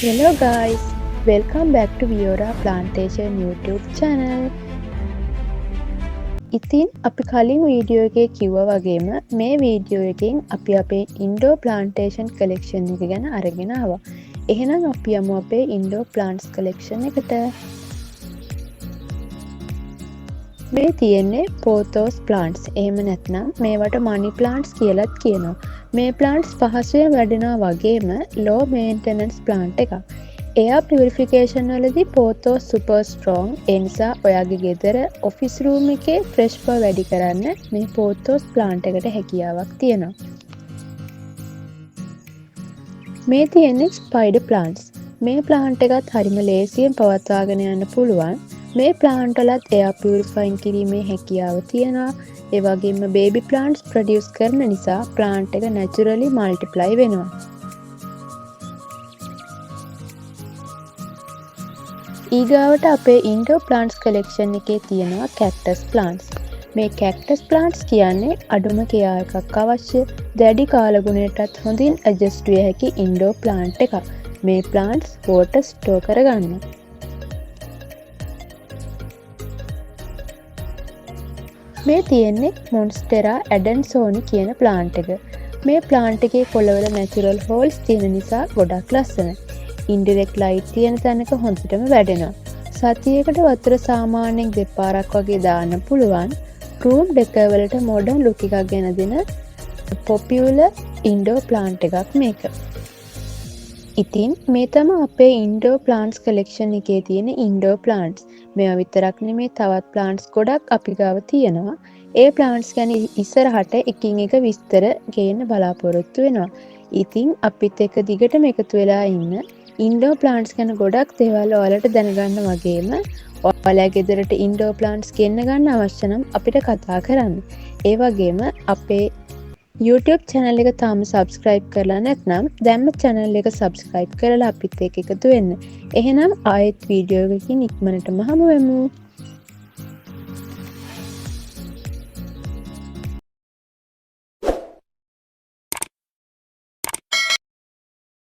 Hello guys, welcome back to Viora Plantation YouTube channel. ඉතින් අපි කලින් වීඩියෝ එකේ කිව්වා වගේම මේ වීඩියෝ එකෙන් අපි අපේ ඉන්ඩෝර් ප්ලාන්ටේෂන් කලෙක්ෂන් එක ගැන අරගෙන ආවා. එහෙනම් අපි යමු අපේ ඉන්ඩෝර් ප්ලාන්ට්ස් කලෙක්ෂන් එකට. මේ තියෙන්නේ පෝතෝස් ප්ලාන්ට්ස්. එහෙම නැත්නම් මේවට මනි ප්ලාන්ට්ස් කියලාත් කියනවා. මේ ප්ලාන්ට්ස් පහසුවෙන් වැඩෙනවා වගේම ලෝ මේන්ටනන්ස් ප්ලාන්ට් එකක්. එයා පියුරිෆිකේෂන් වලදී පෝතෝස් සුපර් ස්ට්‍රෝං. ඒ නිසා ඔයාගේ ගෙදර ඔෆිස් රූම් එකේ ෆ්‍රෙෂ් බව වැඩි කරන්න මේ පෝතෝස් ප්ලාන්ට් එකට හැකියාවක් තියෙනවා. මේ තියෙන්නේ ස්පයිඩර් ප්ලාන්ට්ස්. මේ ප්ලාන්ට් එකත් හරිම ලේසියෙන් පවත්වාගෙන යන්න පුළුවන්. මේ ප්ලාන්ට් වලත් එයා පියුරිෆයින් කිරීමේ හැකියාව තියෙනවා. ඒ වගේම බේබි ප්ලාන්ට්ස් ප්‍රොඩියුස් කරන නිසා ප්ලාන්ට් එක නැචරලි මල්ටිප්ලයි වෙනවා. ඊගාවට අපේ ඉන්ඩෝර් ප්ලාන්ට්ස් කලෙක්ෂන් එකේ තියෙනවා කැක්ටස් ප්ලාන්ට්ස්. මේ කැක්ටස් ප්ලාන්ට්ස් කියන්නේ අඩුම කෙයා එකක් අවශ්‍ය දැඩි කාලගුණයටත් හොඳින් ඇඩ්ජස්ට් විය හැකි ඉන්ඩෝර් ප්ලාන්ට් එකක්. මේ ප්ලාන්ට්ස් වෝටර් ස්ටෝර් කරගන්න. මේ තියෙන්නේ මොන්ස්ටෙරා ඇඩන්සෝනි කියන ප්ලාන්ට් එක. මේ ප්ලාන්ට් එකේ කොළවල නැචරල් හෝල්ස් තියෙන නිසා ගොඩක් ලස්සනයි. ඉන්ඩිරෙක්ට් ලයිට් තියෙන තැනක හොඳටම වැඩෙනවා. සතියකට වතුර සාමාන්‍යයෙන් දෙපාරක් වගේ දාන්න පුළුවන්. රූම් ඩෙකර් වලට මොඩර්න් ලුක් එකක් ගෙන දෙන පොපියුලර් ඉන්ඩෝර් ප්ලාන්ට් එකක් මේක. ඉතින් මේ තමයි අපේ ඉන්ඩෝර් ප්ලාන්ට්ස් කලෙක්ෂන් එකේ තියෙන ඉන්ඩෝර් ප්ලාන්ට්ස්. මේවා විතරක් නෙමේ තවත් ප්ලාන්ට්ස් ගොඩක් අපි ගාව තියෙනවා. ඒ ප්ලාන්ට්ස් ගැන ඉස්සරහට එකින් එක විස්තර ගේන්න බලාපොරොත්තු වෙනවා. ඉතින් අපිත් එක්ක දිගටම එකතු වෙලා ඉන්න. ඉන්ඩෝර් ප්ලාන්ට්ස් ගැන ගොඩක් දේවල් ඔයාලට දැනගන්න වගේම ඔයාලා ගෙදරට ඉන්ඩෝර් ප්ලාන්ට්ස් ගෙන්න ගන්න අවශ්‍ය නම් අපිට කතා කරන්න. ඒ වගේම අපේ YouTube channel එක තාම subscribe කරලා නැත්නම් දැන්ම channel එක subscribe කරලා අපිත් එක්ක එකතු වෙන්න. එහෙනම් ආයෙත් වීඩියෝ එකකින් ඉක්මනටම හමු වෙමු.